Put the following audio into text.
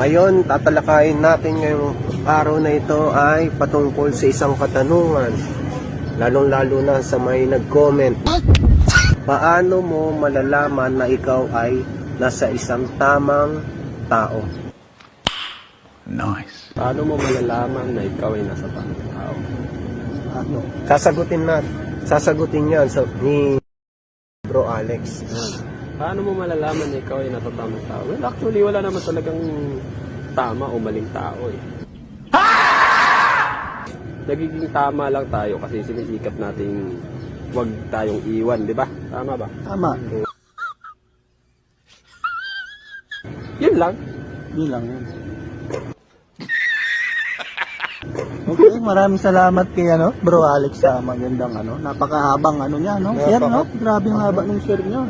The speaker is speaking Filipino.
Ngayon, tatalakayin natin ngayong araw na ito ay patungkol sa isang katanungan. Lalong-lalo na sa may nag-comment. Paano mo malalaman na ikaw ay nasa isang tamang tao? Nice. Paano mo malalaman na ikaw ay nasa tamang tao? Ano? Sasagutin yan ni Bro Alex. Paano mo malalaman na ikaw ay nasa tamang tao? Well, actually, wala naman talagang tama o maling tao eh. Nagiging tama lang tayo kasi sinisikap nating huwag tayong iwan, di ba? Tama ba? Tama. Yun lang. Yun lang yun. Okay, maraming salamat kay Bro Alex sa magandang napakahabang niya, no? Share, no? Grabe ang haba ng share niyo.